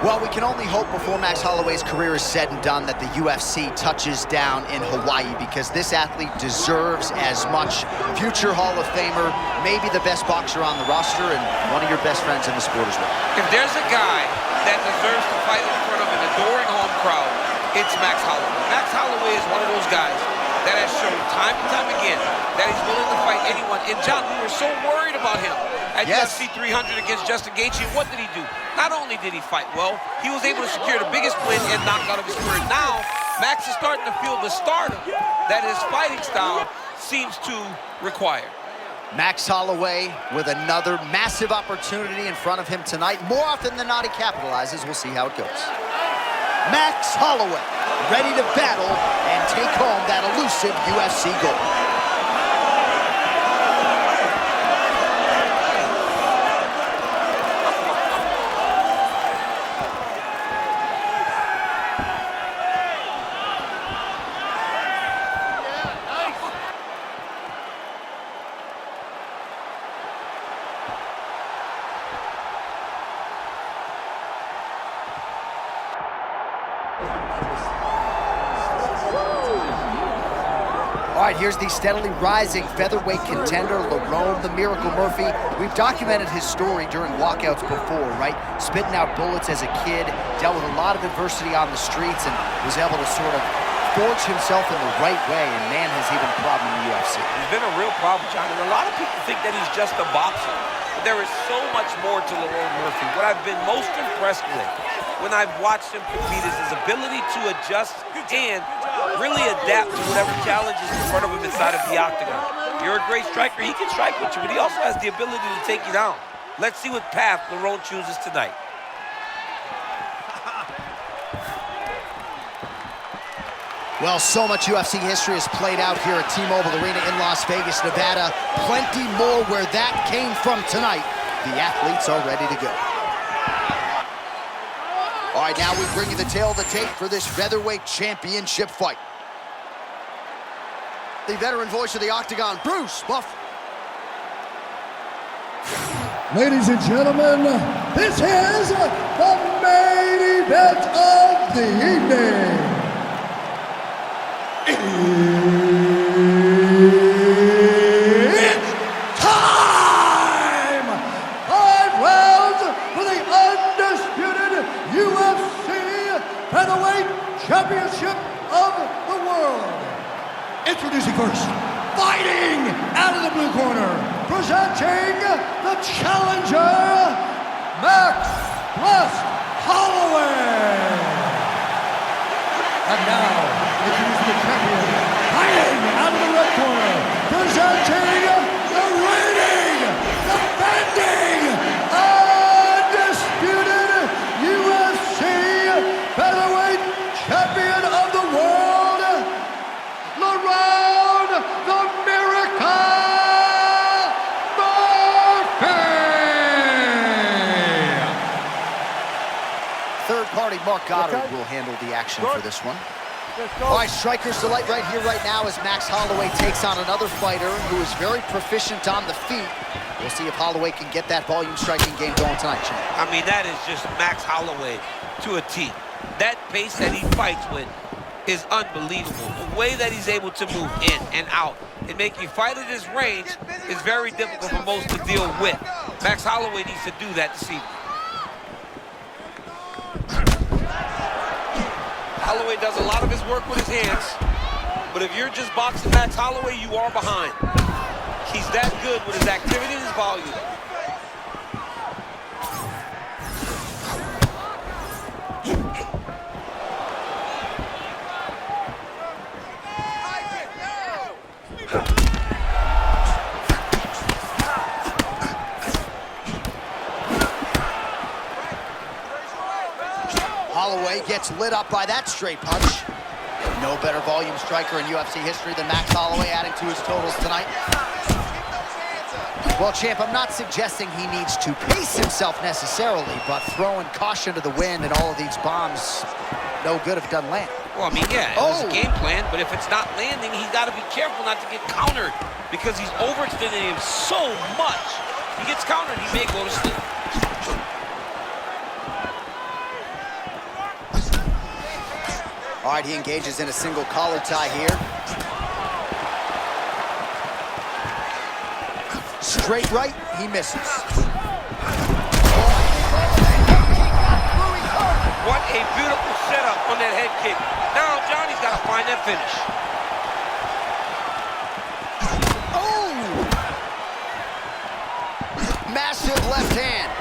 Well, we can only hope before Max Holloway's career is said and done that the UFC touches down in Hawaii, because this athlete deserves as much. Future Hall of Famer, maybe the best boxer on the roster, and one of your best friends in the sport as well. If there's a guy that deserves to fight in front of an adoring home crowd, it's Max Holloway. Max Holloway is one of those guys that has shown time and time again that he's willing to fight anyone. And John, we were so worried about him at UFC 300 against Justin Gaethje. What did he do? Not only did he fight well, he was able to secure the biggest win and knockout of his career. Now, Max is starting to feel the stardom that his fighting style seems to require. Max Holloway with another massive opportunity in front of him tonight. More often than not, he capitalizes. We'll see how it goes. Max Holloway, ready to battle and take home that elusive UFC gold. All right, here's the steadily rising featherweight contender, Lerone the Miracle Murphy. We've documented his story during walkouts before, right? Spitting out bullets as a kid, dealt with a lot of adversity on the streets, and was able to sort of forge himself in the right way, and man, has he been a problem in the UFC. He's been a real problem, John, and a lot of people think that he's just a boxer. But there is so much more to Lerone Murphy. What I've been most impressed with when I've watched him compete is his ability to adjust and really adapt to whatever challenge is in front of him inside of the octagon. You're a great striker, he can strike with you, but he also has the ability to take you down. Let's see what path Lerone chooses tonight. Well, so much UFC history has played out here at T-Mobile Arena in Las Vegas, Nevada. Plenty more where that came from tonight. The athletes are ready to go. All right, now we bring you the tail of the tape for this featherweight championship fight. The veteran voice of the octagon, Bruce Buffer. Ladies and gentlemen, this is the main event of the evening. It's time! 5 rounds for the undisputed UFC Featherweight Championship of the world. Introducing first, fighting out of the blue corner, presenting the challenger, Max Holloway. And now, introducing the champion, fighting out of the red corner, presenting the reigning, defending, undisputed UFC Featherweight Champion of the world, Lerone the Miracle Murphy. Third party Mark Goddard will handle the action for this one. All right, Striker's Delight right here, right now, as Max Holloway takes on another fighter who is very proficient on the feet. We'll see if Holloway can get that volume striking game going tonight, Jim. I mean, that is just Max Holloway to a T. That pace that he fights with is unbelievable. The way that he's able to move in and out and make you fight at his range is very difficult for most to deal with. Max Holloway needs to do that this evening. Holloway does a lot of his work with his hands, but if you're just boxing Max Holloway, you are behind. He's that good with his activity and his volume. Holloway gets lit up by that straight punch. No better volume striker in UFC history than Max Holloway, adding to his totals tonight. Well, champ, I'm not suggesting he needs to pace himself necessarily, but throwing caution to the wind and all of these bombs, no good if it doesn't land. Well, I mean, yeah, it was a game plan, but if it's not landing, he's got to be careful not to get countered because he's overextending him so much. If he gets countered, he may go to sleep. All right, he engages in a single collar tie here. Straight right, he misses. What a beautiful setup on that head kick. Now Johnny's got to find that finish. Oh! Massive left hand.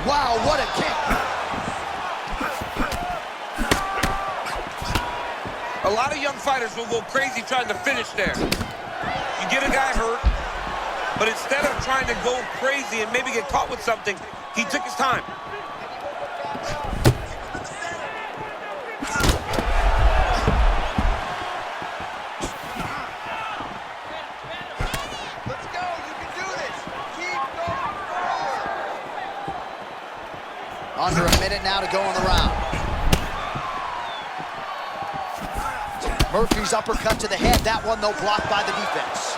Wow, what a kick. A lot of young fighters will go crazy trying to finish there. You get a guy hurt, but instead of trying to go crazy and maybe get caught with something, he took his time. Let's go, you can do this. Keep going forward. Under a minute now to go in the round. Murphy's uppercut to the head. That one, though, blocked by the defense.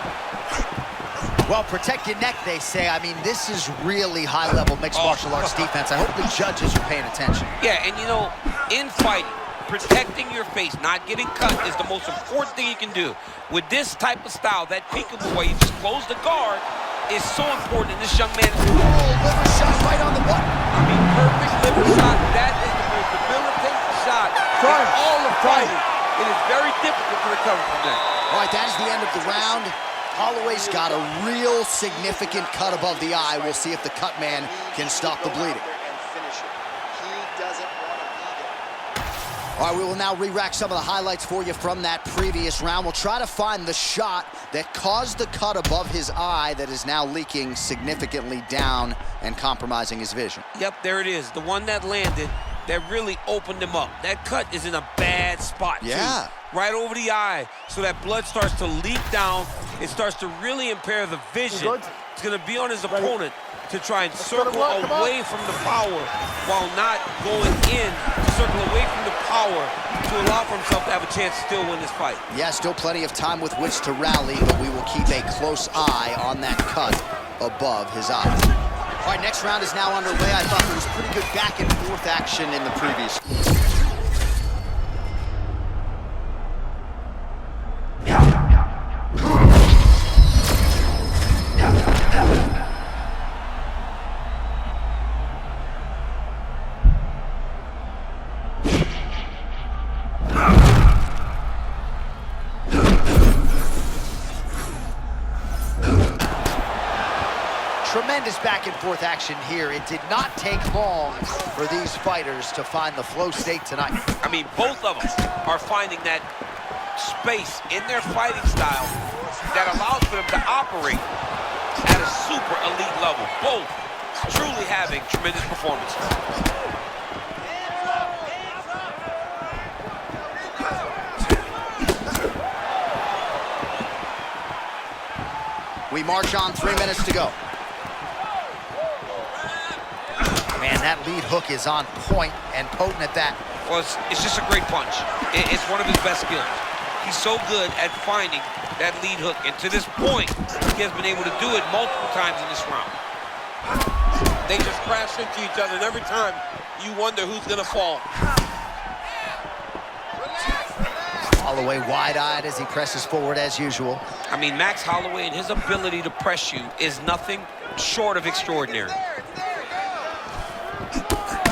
Well, protect your neck, they say. I mean, this is really high-level mixed martial arts defense. I hope the judges are paying attention. Yeah, and you know, in fighting, protecting your face, not getting cut is the most important thing you can do. With this type of style, that peekaboo where you just close the guard is so important. And this young man is liver shot right on the button. I mean, perfect liver shot. That is the most debilitating shot in all of fighting. It is very difficult to recover from that. All right, that is the end of the round. Holloway's got a real significant cut above the eye. We'll see if the cut man can stop the bleeding. All right, we will now re-rack some of the highlights for you from that previous round. We'll try to find the shot that caused the cut above his eye that is now leaking significantly down and compromising his vision. Yep, there it is. The one that landed that really opened him up. That cut is in a bad spot, too. Right over the eye, so that blood starts to leak down. It starts to really impair the vision. It's going to be on his opponent to try and circle away from the power while not going in to circle away from the power to allow for himself to have a chance to still win this fight. Yeah, still plenty of time with which to rally, but we will keep a close eye on that cut above his eye. All right, next round is now underway. I thought there was pretty good back and forth action in the previous. Tremendous back and forth action here. It did not take long for these fighters to find the flow state tonight. I mean, both of them are finding that space in their fighting style that allows for them to operate at a super elite level. Both truly having tremendous performances. We march on, 3 minutes to go. Man, that lead hook is on point and potent at that. Well, it's just a great punch. It's one of his best skills. He's so good at finding that lead hook, and to this point, he has been able to do it multiple times in this round. They just crash into each other, and every time you wonder who's gonna fall. Holloway wide-eyed as he presses forward as usual. I mean, Max Holloway and his ability to press you is nothing short of extraordinary.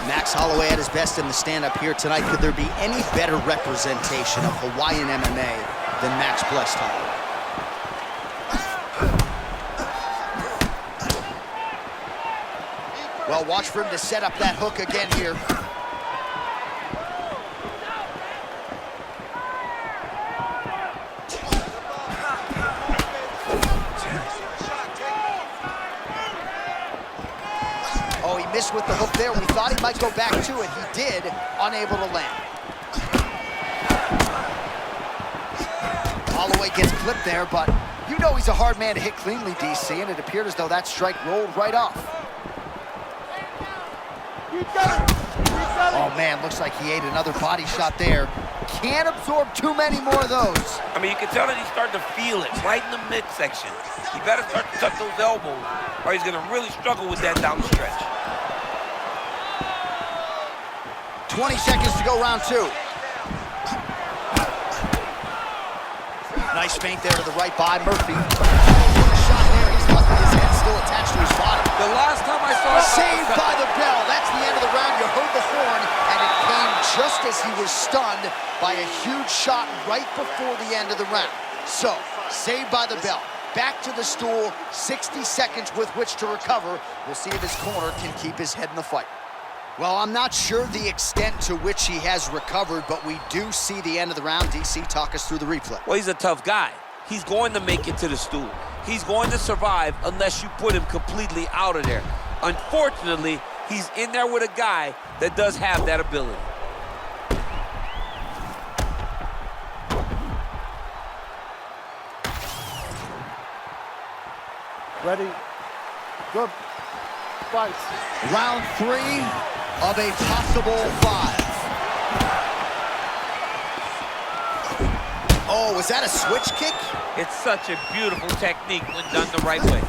Max Holloway at his best in the stand-up here tonight. Could there be any better representation of Hawaiian MMA than Max blessed Holloway? Well, watch for him to set up that hook again here. Oh, he missed with the hook there. We thought he might go back to it. He did, unable to land. Holloway gets clipped there, but you know he's a hard man to hit cleanly, DC, and it appeared as though that strike rolled right off. Oh, man, looks like he ate another body shot there. Can't absorb too many more of those. I mean, you can tell that he's starting to feel it right in the midsection. He better start to tuck those elbows, or he's going to really struggle with that down the stretch. 20 seconds to go, round 2. Nice feint there to the right by Murphy. Shot there. He's lucky his head's still attached to his body. The last time I saw it, Saved by the bell. That's the end of the round. You heard the horn, and it came just as he was stunned by a huge shot right before the end of the round. So, saved by the bell. Back to the stool, 60 seconds with which to recover. We'll see if his corner can keep his head in the fight. Well, I'm not sure the extent to which he has recovered, but we do see the end of the round. DC, talk us through the replay. Well, he's a tough guy. He's going to make it to the stool. He's going to survive unless you put him completely out of there. Unfortunately, he's in there with a guy that does have that ability. Ready, good, fight. Round 3 of a possible 5. Oh, was that a switch kick? It's such a beautiful technique when done the right way.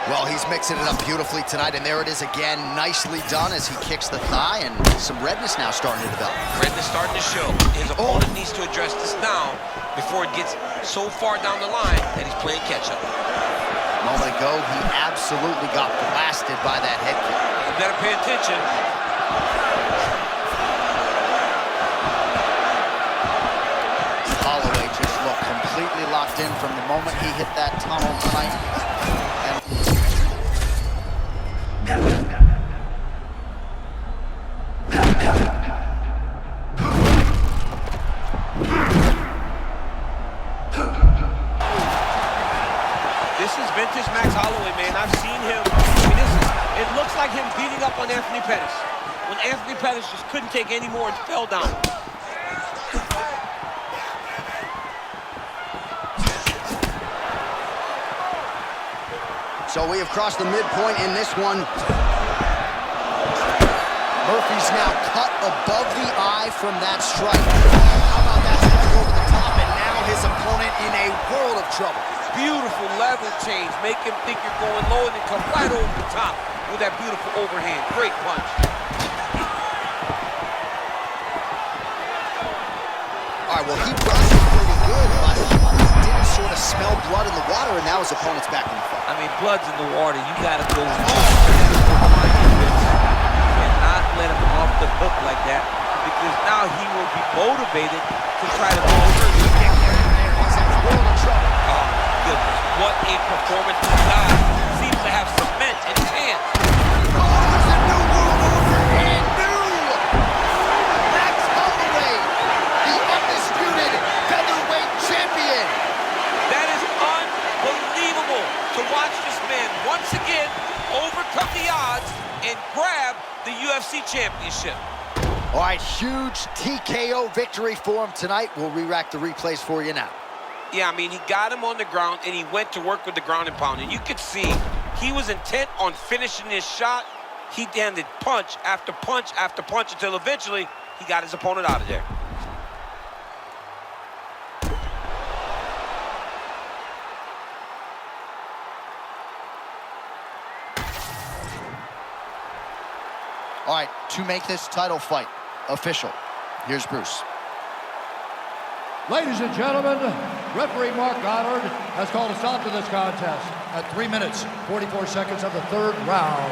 Well, he's mixing it up beautifully tonight, and there it is again, nicely done as he kicks the thigh, and some redness now starting to develop. Redness starting to show. His opponent needs to address this now before it gets so far down the line that he's playing catch-up. A moment ago, he absolutely got blasted by that head kick. You better pay attention. Holloway just looked completely locked in from the moment he hit that tunnel tonight. This is vintage Max Holloway, man. I've seen him. I mean, it looks like him beating up on Anthony Pettis. When Anthony Pettis just couldn't take any more and fell down. So we have crossed the midpoint in this one. Murphy's now cut above the eye from that strike. How about that strike over the top, and now his opponent in a world of trouble. Beautiful level change. Make him think you're going low and then come right over the top with that beautiful overhand. Great punch. All right, well, he brushed it pretty good, but he didn't sort of smell blood in the water, and now his opponent's back in the fight. I mean, blood's in the water. You got to go and not let him off the hook like that, because now he will be motivated to try to go over. He's in a world of trouble. Oh, goodness. What a performance this guy seems to have cement in his hands. Oh, there's a new world order and new Max Holloway, the undisputed featherweight champion. That is unbelievable to watch this man once again overcome the odds and grab the UFC championship. All right, huge TKO victory for him tonight. We'll re-rack the replays for you now. Yeah, I mean, he got him on the ground, and he went to work with the ground and pound. And you could see he was intent on finishing his shot. He landed punch after punch after punch until eventually he got his opponent out of there. All right, to make this title fight official, here's Bruce. Ladies and gentlemen, referee Mark Goddard has called a stop to this contest at 3 minutes, 44 seconds of the 3rd round,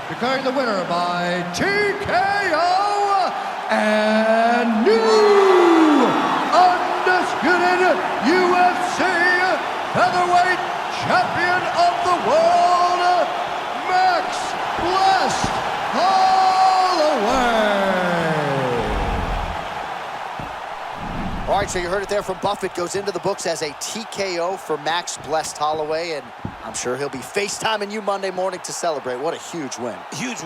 declaring the winner by TKO and new undisputed UFC featherweight champion of the world, Max Blessed Holloway. All right, so you heard it there from Buffett. Goes into the books as a TKO for Max Blessed Holloway, and I'm sure he'll be FaceTiming you Monday morning to celebrate. What a huge win. Huge win.